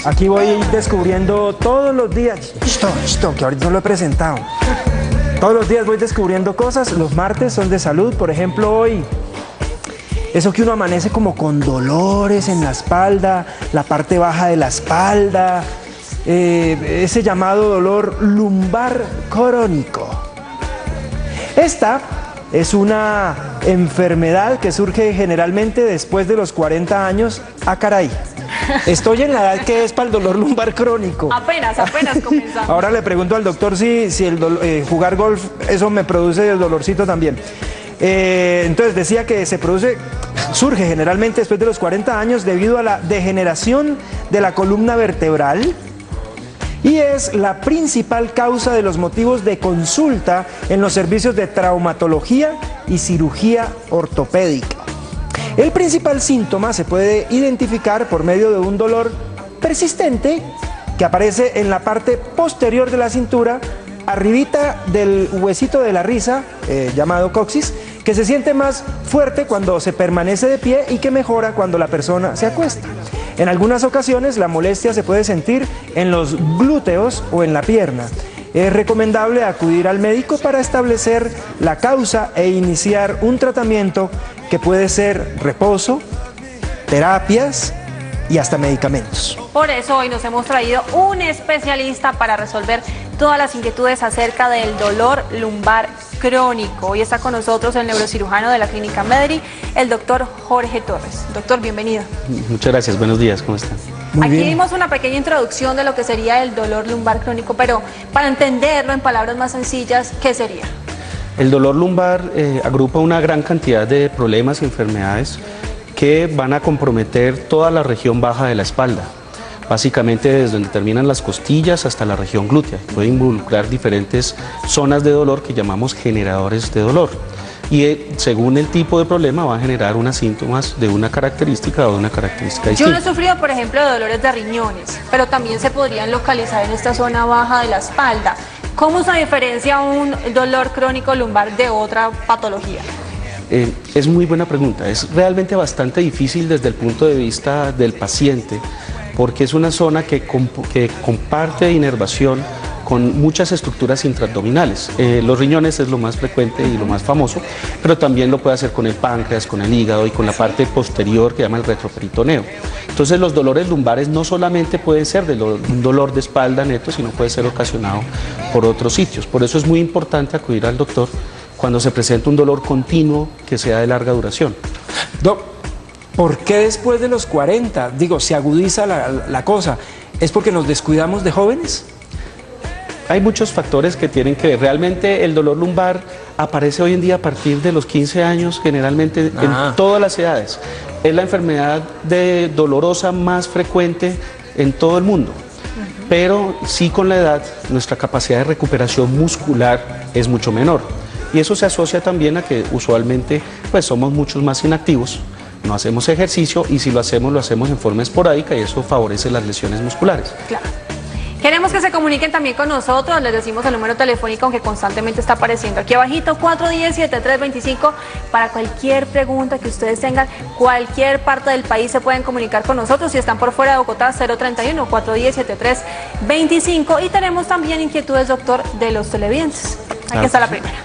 Aquí voy descubriendo todos los días, que ahorita no lo he presentado. Todos los días voy descubriendo cosas. Los martes son de salud, por ejemplo hoy. Eso que uno amanece como con dolores en la espalda, la parte baja de la espalda, ese llamado dolor lumbar crónico. Esta es una enfermedad que surge generalmente después de los 40 años. ¡Ah, caray! Estoy en la edad que es para el dolor lumbar crónico. Apenas comenzamos. Ahora le pregunto al doctor si jugar golf, eso me produce el dolorcito también. Entonces decía que surge generalmente después de los 40 años debido a la degeneración de la columna vertebral y es la principal causa de los motivos de consulta en los servicios de traumatología y cirugía ortopédica. El principal síntoma se puede identificar por medio de un dolor persistente que aparece en la parte posterior de la cintura, arribita del huesito de la risa, llamado coxis, que se siente más fuerte cuando se permanece de pie y que mejora cuando la persona se acuesta. En algunas ocasiones la molestia se puede sentir en los glúteos o en la pierna. Es recomendable acudir al médico para establecer la causa e iniciar un tratamiento que puede ser reposo, terapias y hasta medicamentos. Por eso hoy nos hemos traído un especialista para resolver todas las inquietudes acerca del dolor lumbar crónico. Hoy está con nosotros el neurocirujano de la Clínica Medri, el doctor Jorge Torres. Doctor, bienvenido. Muchas gracias, buenos días, ¿cómo están? Muy Aquí bien. dimos una pequeña introducción de lo que sería el dolor lumbar crónico, pero para entenderlo en palabras más sencillas, ¿qué sería? El dolor lumbar agrupa una gran cantidad de problemas y enfermedades que van a comprometer toda la región baja de la espalda, básicamente desde donde terminan las costillas hasta la región glútea. Puede involucrar diferentes zonas de dolor que llamamos generadores de dolor. Y según el tipo de problema va a generar unos síntomas de una característica o de una característica Yo distinta. no he sufrido, por ejemplo, de dolores de riñones, pero también se podrían localizar en esta zona baja de la espalda. ¿Cómo se diferencia un dolor crónico lumbar de otra patología? Es muy buena pregunta. Es realmente bastante difícil desde el punto de vista del paciente, porque es una zona que comparte inervación con muchas estructuras intraabdominales. Los riñones es lo más frecuente y lo más famoso, pero también lo puede hacer con el páncreas, con el hígado y con la parte posterior que llama el retroperitoneo. Entonces los dolores lumbares no solamente pueden ser un dolor de espalda neto, sino puede ser ocasionado por otros sitios. Por eso es muy importante acudir al doctor cuando se presenta un dolor continuo que sea de larga duración. Doc, ¿por qué después de los 40, se agudiza la cosa? ¿Es porque nos descuidamos de jóvenes? Hay muchos factores que tienen que ver. Realmente el dolor lumbar aparece hoy en día a partir de los 15 años, generalmente en todas las edades. Es la enfermedad dolorosa más frecuente en todo el mundo. Pero sí, con la edad nuestra capacidad de recuperación muscular es mucho menor. Y eso se asocia también a que usualmente somos muchos más inactivos, no hacemos ejercicio y si lo hacemos en forma esporádica y eso favorece las lesiones musculares. Claro. Queremos que se comuniquen también con nosotros, les decimos el número telefónico que constantemente está apareciendo aquí abajito, 410-7325, para cualquier pregunta que ustedes tengan, cualquier parte del país se pueden comunicar con nosotros, si están por fuera de Bogotá, 031-410-7325, y tenemos también inquietudes, doctor, de los televidentes. Aquí está la primera.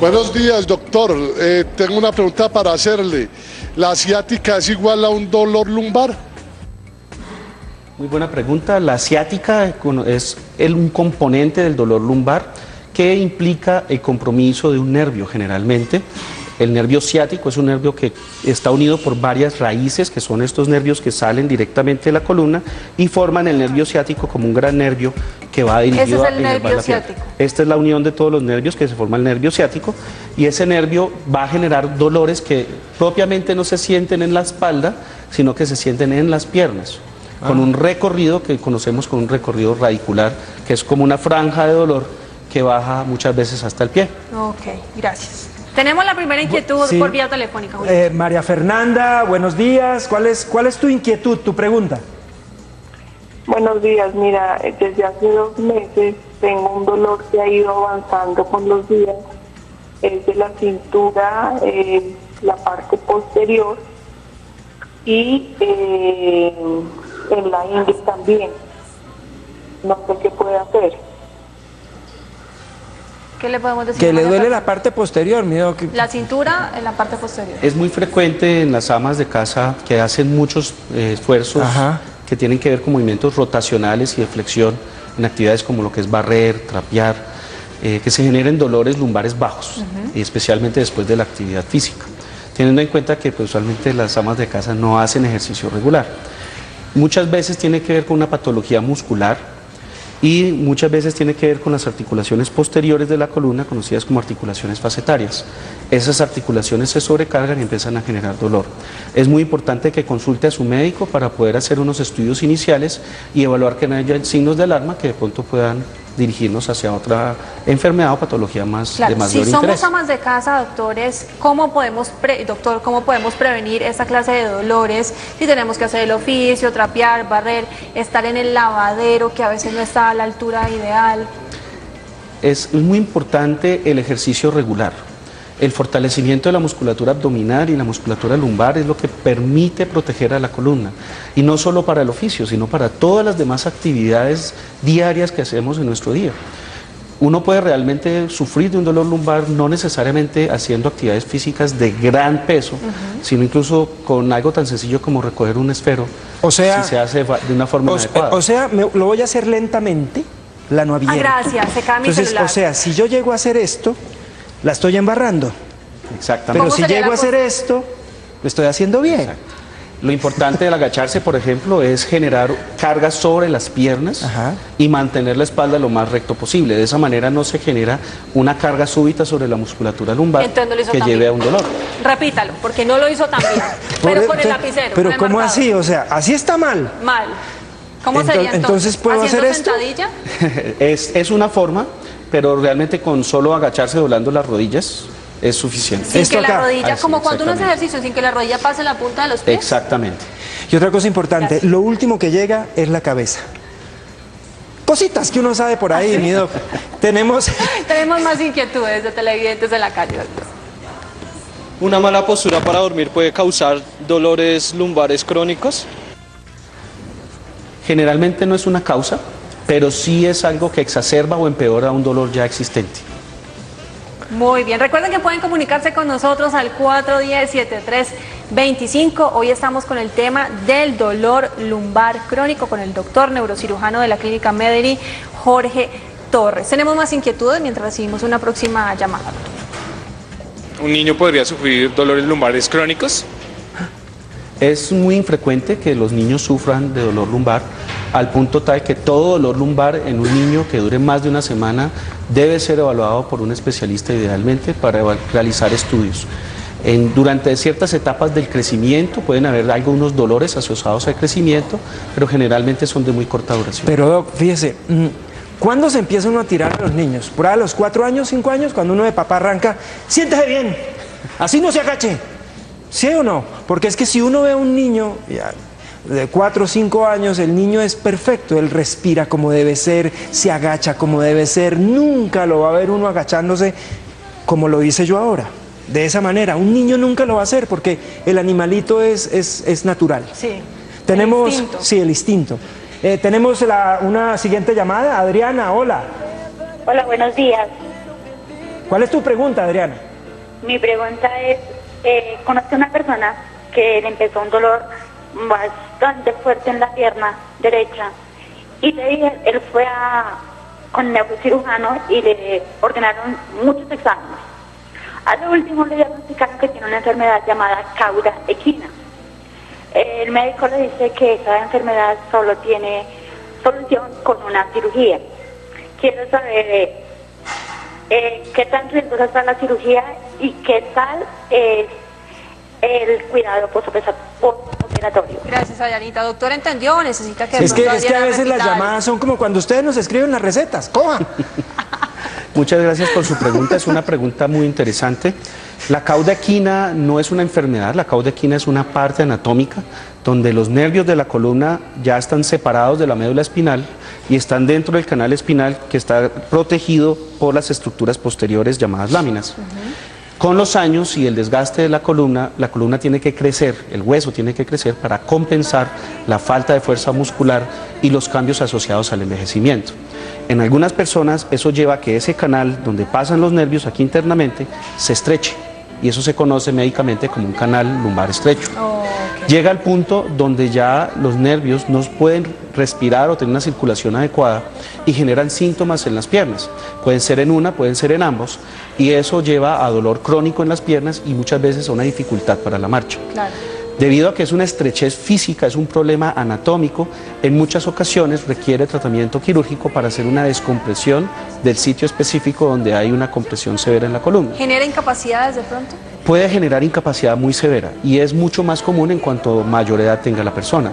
Buenos días, doctor. Tengo una pregunta para hacerle. ¿La ciática es igual a un dolor lumbar? Muy buena pregunta. La ciática es un componente del dolor lumbar que implica el compromiso de un nervio generalmente. El nervio ciático es un nervio que está unido por varias raíces, que son estos nervios que salen directamente de la columna y forman el nervio ciático como un gran nervio que va dirigido a inervar la pierna. ciático. Esta es la unión de todos los nervios que se forma el nervio ciático y ese nervio va a generar dolores que propiamente no se sienten en la espalda, sino que se sienten en las piernas, con un recorrido que conocemos como un recorrido radicular, que es como una franja de dolor que baja muchas veces hasta el pie. Ok, gracias. Tenemos la primera inquietud por vía telefónica, Julio. María Fernanda, buenos días. ¿Cuál es tu inquietud, tu pregunta? Buenos días, mira, desde hace 2 meses tengo un dolor que ha ido avanzando con los días, es de la cintura, la parte posterior, y en la ingle también. No sé qué puede hacer. ¿Qué le podemos decir? Que le duele la parte posterior, miedo que... La cintura en la parte posterior. Es muy frecuente en las amas de casa que hacen muchos esfuerzos Ajá. que tienen que ver con movimientos rotacionales y de flexión en actividades como lo que es barrer, trapear, que se generen dolores lumbares bajos, y especialmente después de la actividad física, teniendo en cuenta que pues, usualmente las amas de casa no hacen ejercicio regular. Muchas veces tiene que ver con una patología muscular y muchas veces tiene que ver con las articulaciones posteriores de la columna, conocidas como articulaciones facetarias. Esas articulaciones se sobrecargan y empiezan a generar dolor. Es muy importante que consulte a su médico para poder hacer unos estudios iniciales y evaluar que no haya signos de alarma que de pronto puedan dirigirnos hacia otra enfermedad o patología más Claro, de mayor si somos interés. amas de casa, doctores, ¿cómo podemos prevenir esta clase de dolores? Si tenemos que hacer el oficio, trapear, barrer, estar en el lavadero, que a veces no está a la altura ideal. Es muy importante el ejercicio regular. El fortalecimiento de la musculatura abdominal y la musculatura lumbar es lo que permite proteger a la columna. Y no solo para el oficio, sino para todas las demás actividades diarias que hacemos en nuestro día. Uno puede realmente sufrir de un dolor lumbar no necesariamente haciendo actividades físicas de gran peso, sino incluso con algo tan sencillo como recoger un esfero, O sea, si se hace de una forma inadecuada. o sea, lo voy a hacer lentamente, plano abierto. Gracias, se cae mi Entonces, celular. o sea, si yo llego a hacer esto, la estoy embarrando. Exactamente. Pero si sería llego la a hacer esto, lo estoy haciendo bien. Exacto. Lo importante del agacharse, por ejemplo, es generar cargas sobre las piernas Ajá. y mantener la espalda lo más recto posible. De esa manera no se genera una carga súbita sobre la musculatura lumbar Entonces no lo hizo que tan lleve bien. a un dolor. Repítalo, porque no lo hizo tan bien. Pero con el lapicero. Pero con el ¿cómo marcador. así? O sea, así está mal. Mal. ¿Cómo sería Entonces, ¿puedo hacer ¿Haciendo esto? sentadilla? Es una forma, pero realmente con solo agacharse doblando las rodillas es suficiente. Sin Esto que la acá. rodilla, Así, como cuando uno hace exactamente. ejercicio, sin que la rodilla pase la punta de los pies. Exactamente. Y otra cosa importante, Gracias. lo último que llega es la cabeza. Cositas que uno sabe por ahí, mi doc. Tenemos... Tenemos más inquietudes de televidentes en la calle, doctor. ¿Una mala postura para dormir puede causar dolores lumbares crónicos? Generalmente no es una causa, pero sí es algo que exacerba o empeora un dolor ya existente. Muy bien, recuerden que pueden comunicarse con nosotros al 410-7325. Hoy estamos con el tema del dolor lumbar crónico con el doctor neurocirujano de la clínica Mederi, Jorge Torres. Tenemos más inquietudes mientras recibimos una próxima llamada. ¿Un niño podría sufrir dolores lumbares crónicos? Es muy infrecuente que los niños sufran de dolor lumbar, al punto tal que todo dolor lumbar en un niño que dure más de una semana debe ser evaluado por un especialista idealmente para realizar estudios. Durante ciertas etapas del crecimiento pueden haber algunos dolores asociados al crecimiento, pero generalmente son de muy corta duración. Pero doc, fíjese, ¿cuándo se empieza uno a tirar a los niños? ¿Por ahí a los 4 años, 5 años? Cuando uno de papá arranca, siéntese bien, así no se agache. ¿Sí o no? Porque es que si uno ve a un niño ya, de 4 o 5 años, el niño es perfecto, él respira como debe ser, se agacha como debe ser, nunca lo va a ver uno agachándose como lo hice yo ahora. De esa manera, un niño nunca lo va a hacer porque el animalito es natural. Sí. Tenemos, el instinto. sí, el instinto. Tenemos una siguiente llamada. Adriana, hola. Hola, buenos días. ¿Cuál es tu pregunta, Adriana? Mi pregunta es, conocí a una persona que le empezó un dolor bastante fuerte en la pierna derecha y él fue con el neurocirujano y le ordenaron muchos exámenes. A lo último le diagnosticaron que tiene una enfermedad llamada cauda equina. El médico le dice que esa enfermedad solo tiene solución con una cirugía. Quiero saber qué tan riesgosa está la cirugía y qué tal es el cuidado postoperatorio. Gracias, Ayanita. Doctor, ¿entendió o necesita que... de Es que pronto a Adriana veces las repita algo? llamadas son como cuando ustedes nos escriben las recetas. ¡Coja! Muchas gracias por su pregunta, es una pregunta muy interesante. La cauda equina no es una enfermedad, la cauda equina es una parte anatómica donde los nervios de la columna ya están separados de la médula espinal y están dentro del canal espinal que está protegido por las estructuras posteriores llamadas láminas. Con los años y el desgaste de la columna tiene que crecer, el hueso tiene que crecer para compensar la falta de fuerza muscular y los cambios asociados al envejecimiento. En algunas personas eso lleva a que ese canal donde pasan los nervios aquí internamente se estreche y eso se conoce médicamente como un canal lumbar estrecho. Llega al punto donde ya los nervios no pueden respirar o tener una circulación adecuada y generan síntomas en las piernas. Pueden ser en una, pueden ser en ambos, y eso lleva a dolor crónico en las piernas y muchas veces a una dificultad para la marcha. Claro. Debido a que es una estrechez física, es un problema anatómico, en muchas ocasiones requiere tratamiento quirúrgico para hacer una descompresión del sitio específico donde hay una compresión severa en la columna. ¿Genera incapacidades de pronto? Puede generar incapacidad muy severa y es mucho más común en cuanto mayor edad tenga la persona.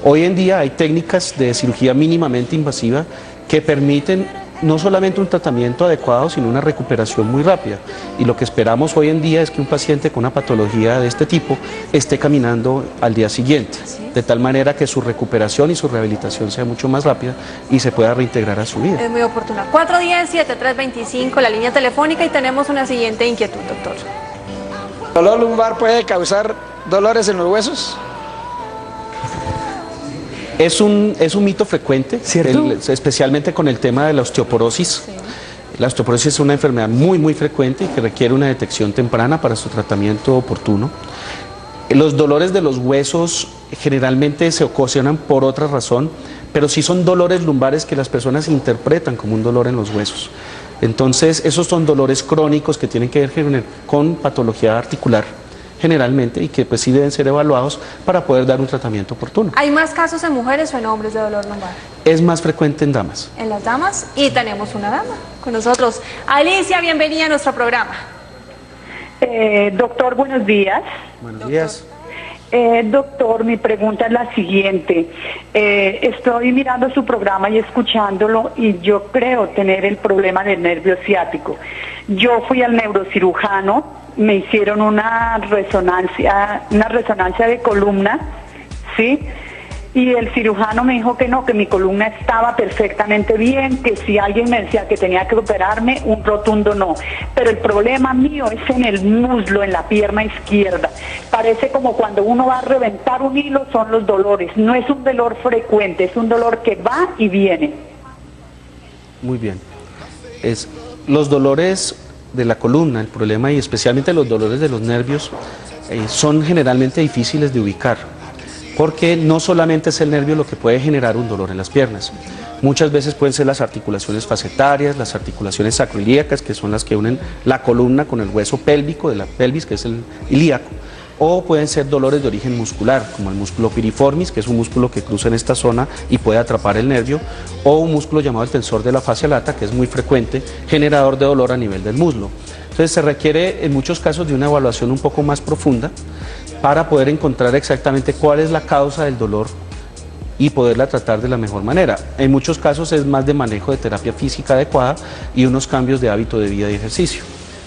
Hoy en día hay técnicas de cirugía mínimamente invasiva que permiten no solamente un tratamiento adecuado, sino una recuperación muy rápida. Y lo que esperamos hoy en día es que un paciente con una patología de este tipo esté caminando al día siguiente, de tal manera que su recuperación y su rehabilitación sea mucho más rápida y se pueda reintegrar a su vida. Es muy oportuna. 410-7325, la línea telefónica, y tenemos una siguiente inquietud, doctor. ¿El dolor lumbar puede causar dolores en los huesos? Es un mito frecuente, especialmente con el tema de la osteoporosis. Sí. La osteoporosis es una enfermedad muy frecuente y que requiere una detección temprana para su tratamiento oportuno. Los dolores de los huesos generalmente se ocasionan por otra razón, pero sí son dolores lumbares que las personas interpretan como un dolor en los huesos. Entonces, esos son dolores crónicos que tienen que ver con patología articular, generalmente, y que pues sí deben ser evaluados para poder dar un tratamiento oportuno. ¿Hay más casos en mujeres o en hombres de dolor lumbar? Es más frecuente en damas. En las damas, y tenemos una dama con nosotros. Alicia, bienvenida a nuestro programa. Doctor, buenos días. Buenos días. Doctor, mi pregunta es la siguiente. Estoy mirando su programa y escuchándolo y yo creo tener el problema del nervio ciático. Yo fui al neurocirujano, me hicieron una resonancia de columna, ¿sí? Y el cirujano me dijo que no, que mi columna estaba perfectamente bien, que si alguien me decía que tenía que operarme, un rotundo no. Pero el problema mío es en el muslo, en la pierna izquierda. Parece como cuando uno va a reventar un hilo, son los dolores. No es un dolor frecuente, es un dolor que va y viene. Muy bien. Los dolores de la columna, el problema, y especialmente los dolores de los nervios, son generalmente difíciles de ubicar, porque no solamente es el nervio lo que puede generar un dolor en las piernas. Muchas veces pueden ser las articulaciones facetarias, las articulaciones sacroiliacas, que son las que unen la columna con el hueso pélvico de la pelvis, que es el ilíaco, o pueden ser dolores de origen muscular, como el músculo piriformis, que es un músculo que cruza en esta zona y puede atrapar el nervio, o un músculo llamado el tensor de la fascia lata, que es muy frecuente, generador de dolor a nivel del muslo. Entonces se requiere en muchos casos de una evaluación un poco más profunda para poder encontrar exactamente cuál es la causa del dolor y poderla tratar de la mejor manera. En muchos casos es más de manejo de terapia física adecuada y unos cambios de hábito de vida y ejercicio.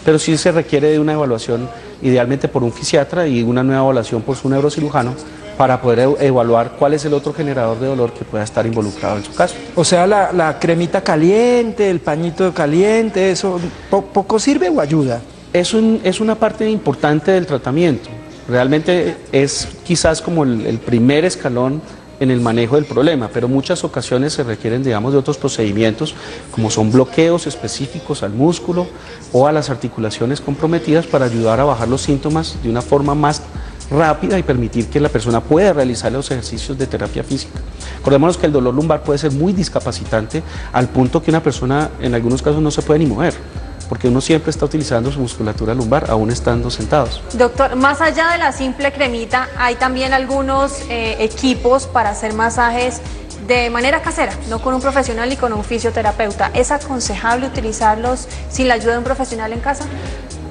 Pero sí se requiere de una evaluación idealmente por un fisiatra y una nueva evaluación por su neurocirujano para poder evaluar cuál es el otro generador de dolor que pueda estar involucrado en su caso. O sea, la cremita caliente, el pañito caliente, ¿eso poco sirve o ayuda? Es una parte importante del tratamiento. Realmente es quizás como el primer escalón en el manejo del problema, pero muchas ocasiones se requieren, digamos, de otros procedimientos, como son bloqueos específicos al músculo o a las articulaciones comprometidas para ayudar a bajar los síntomas de una forma más rápida y permitir que la persona pueda realizar los ejercicios de terapia física. Acordémonos que el dolor lumbar puede ser muy discapacitante al punto que una persona en algunos casos no se puede ni mover, porque uno siempre está utilizando su musculatura lumbar aún estando sentados. Doctor, más allá de la simple cremita, hay también algunos equipos para hacer masajes de manera casera, no con un profesional y con un fisioterapeuta. ¿Es aconsejable utilizarlos sin la ayuda de un profesional en casa?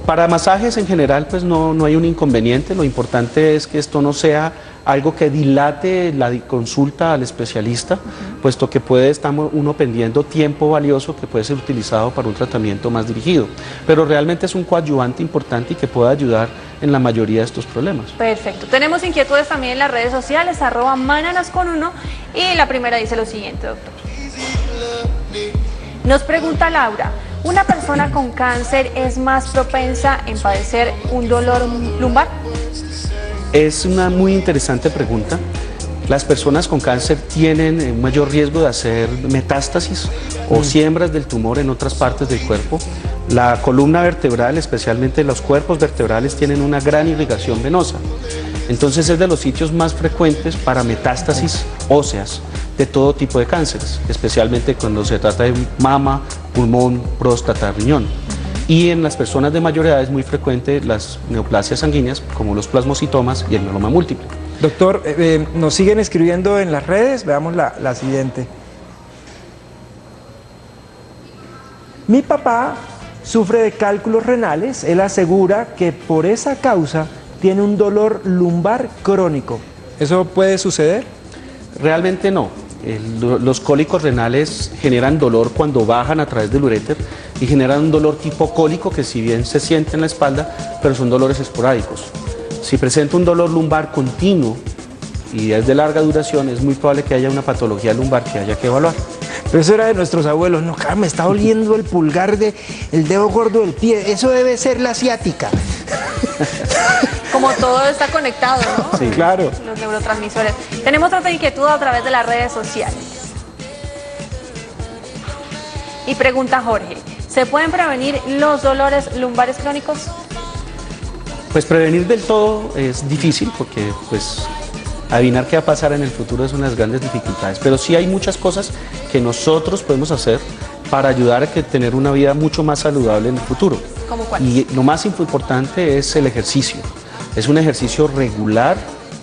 Para masajes en general pues no hay un inconveniente, lo importante es que esto no sea algo que dilate la consulta al especialista, puesto que puede estar uno perdiendo tiempo valioso que puede ser utilizado para un tratamiento más dirigido, pero realmente es un coadyuvante importante y que puede ayudar en la mayoría de estos problemas. Perfecto, tenemos inquietudes también en las redes sociales, @mananas1, y la primera dice lo siguiente, doctor. Nos pregunta Laura, ¿Una persona con cáncer es más propensa en padecer un dolor lumbar? Es una muy interesante pregunta. Las personas con cáncer tienen un mayor riesgo de hacer metástasis o siembras del tumor en otras partes del cuerpo. La columna vertebral, especialmente los cuerpos vertebrales, tienen una gran irrigación venosa. Entonces es de los sitios más frecuentes para metástasis óseas de todo tipo de cánceres, especialmente cuando se trata de mama, pulmón, próstata, riñón. Y en las personas de mayor edad es muy frecuente las neoplasias sanguíneas, como los plasmocitomas y el mieloma múltiple. Doctor, nos siguen escribiendo en las redes, veamos la siguiente. Mi papá sufre de cálculos renales, él asegura que por esa causa tiene un dolor lumbar crónico. ¿Eso puede suceder? Realmente no. Los cólicos renales generan dolor cuando bajan a través del uréter y generan un dolor tipo cólico que si bien se siente en la espalda, pero son dolores esporádicos. Si presenta un dolor lumbar continuo y es de larga duración, es muy probable que haya una patología lumbar que haya que evaluar. Pero eso era de nuestros abuelos. No, me está doliendo el pulgar el dedo gordo del pie. Eso debe ser la ciática. Como todo está conectado, ¿no? Sí, claro. Los neurotransmisores. Tenemos otra inquietud a través de las redes sociales. Y pregunta Jorge, ¿se pueden prevenir los dolores lumbares crónicos? Pues prevenir del todo es difícil porque pues adivinar qué va a pasar en el futuro es una de las grandes dificultades, pero sí hay muchas cosas que nosotros podemos hacer para ayudar a tener una vida mucho más saludable en el futuro. ¿Cómo cuál? Y lo más importante es el ejercicio. Es un ejercicio regular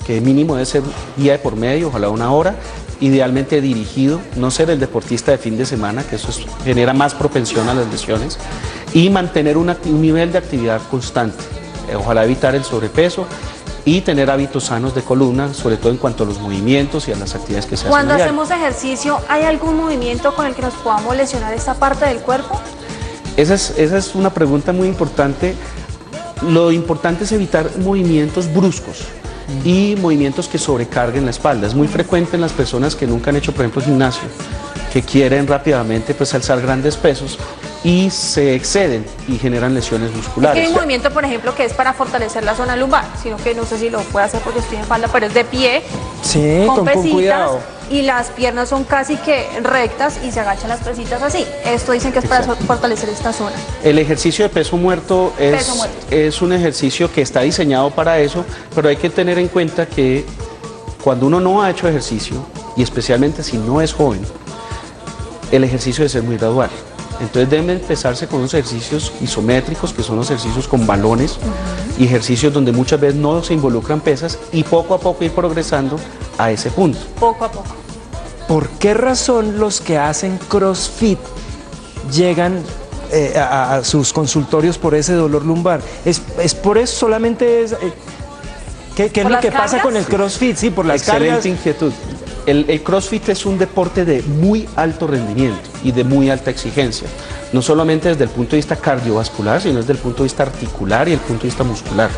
que mínimo debe ser día de por medio, ojalá 1 hora, idealmente dirigido, no ser el deportista de fin de semana, que eso genera más propensión a las lesiones, y mantener un nivel de actividad constante. Ojalá evitar el sobrepeso y tener hábitos sanos de columna, sobre todo en cuanto a los movimientos y a las actividades que se hacen. Cuando hacemos ejercicio, ¿hay algún movimiento con el que nos podamos lesionar esta parte del cuerpo? Esa es una pregunta muy importante. Lo importante es evitar movimientos bruscos y movimientos que sobrecarguen la espalda. Es muy frecuente en las personas que nunca han hecho, por ejemplo, gimnasio, que quieren rápidamente pues alzar grandes pesos y se exceden y generan lesiones musculares. Hay un movimiento, por ejemplo, que es para fortalecer la zona lumbar, sino que no sé si lo puedo hacer porque estoy en falda, pero es de pie, sí, con pesitas, cuidado. Y las piernas son casi que rectas y se agachan las pesitas así. Esto dicen que es para fortalecer esta zona. El ejercicio de peso muerto es un ejercicio que está diseñado para eso, pero hay que tener en cuenta que cuando uno no ha hecho ejercicio, y especialmente si no es joven, el ejercicio debe ser muy gradual. Entonces deben empezarse con unos ejercicios isométricos, que son los ejercicios con balones, y ejercicios donde muchas veces no se involucran pesas, y poco a poco ir progresando a ese punto. Poco a poco. ¿Por qué razón los que hacen CrossFit llegan a sus consultorios por ese dolor lumbar? ¿Es por eso solamente? ¿Qué es lo que pasa con el CrossFit? Sí, por las Excelente cargas. inquietud. El CrossFit es un deporte de muy alto rendimiento y de muy alta exigencia, no solamente desde el punto de vista cardiovascular, sino desde el punto de vista articular y el punto de vista muscular.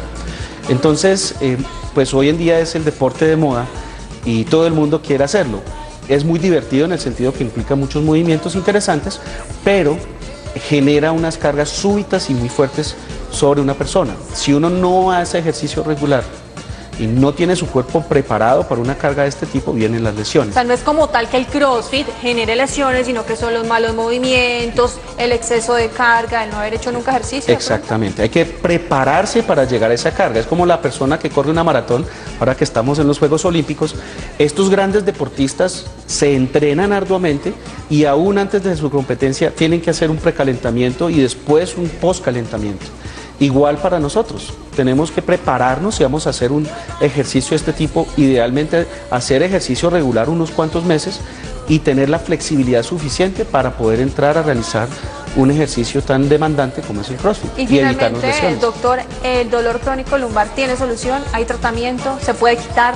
Entonces, pues hoy en día es el deporte de moda y todo el mundo quiere hacerlo. Es muy divertido en el sentido que implica muchos movimientos interesantes, pero genera unas cargas súbitas y muy fuertes sobre una persona. Si uno no hace ejercicio regular y no tiene su cuerpo preparado para una carga de este tipo, vienen las lesiones. O sea, no es como tal que el CrossFit genere lesiones, sino que son los malos movimientos, el exceso de carga, el no haber hecho nunca ejercicio. Exactamente, hay que prepararse para llegar a esa carga. Es como la persona que corre una maratón, ahora que estamos en los Juegos Olímpicos. Estos grandes deportistas se entrenan arduamente y aún antes de su competencia tienen que hacer un precalentamiento y después un postcalentamiento. Igual para nosotros, tenemos que prepararnos si vamos a hacer un ejercicio de este tipo, idealmente hacer ejercicio regular unos cuantos meses y tener la flexibilidad suficiente para poder entrar a realizar un ejercicio tan demandante como es el CrossFit y evitarnos finalmente, lesiones. doctor, ¿el dolor crónico lumbar tiene solución? ¿Hay tratamiento? ¿Se puede quitar?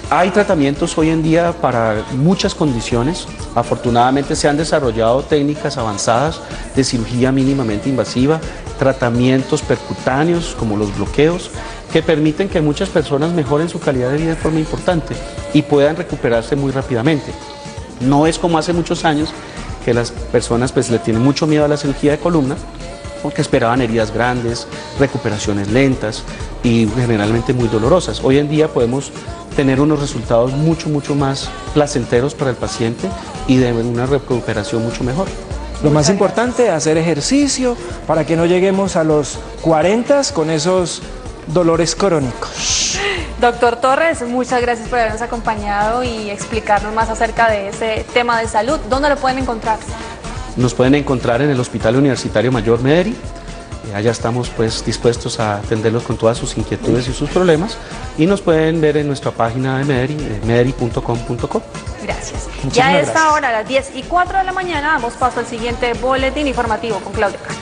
Hay tratamientos hoy en día para muchas condiciones. Afortunadamente se han desarrollado técnicas avanzadas de cirugía mínimamente invasiva, tratamientos percutáneos como los bloqueos, que permiten que muchas personas mejoren su calidad de vida de forma importante y puedan recuperarse muy rápidamente. No es como hace muchos años que las personas pues le tienen mucho miedo a la cirugía de columna, porque esperaban heridas grandes, recuperaciones lentas y generalmente muy dolorosas. Hoy en día podemos tener unos resultados mucho más placenteros para el paciente y de una recuperación mucho mejor. Lo más importante, hacer ejercicio para que no lleguemos a los 40 con esos dolores crónicos. Doctor Torres, muchas gracias por habernos acompañado y explicarnos más acerca de ese tema de salud. ¿Dónde lo pueden encontrar? Nos pueden encontrar en el Hospital Universitario Mayor Mederi. Allá estamos pues dispuestos a atenderlos con todas sus inquietudes y sus problemas, y nos pueden ver en nuestra página de Mederi, mederi.com.co. Gracias. Muchísimas Ya a esta gracias. hora, a las 10:04 de la mañana, damos paso al siguiente boletín informativo con Claudia Castro.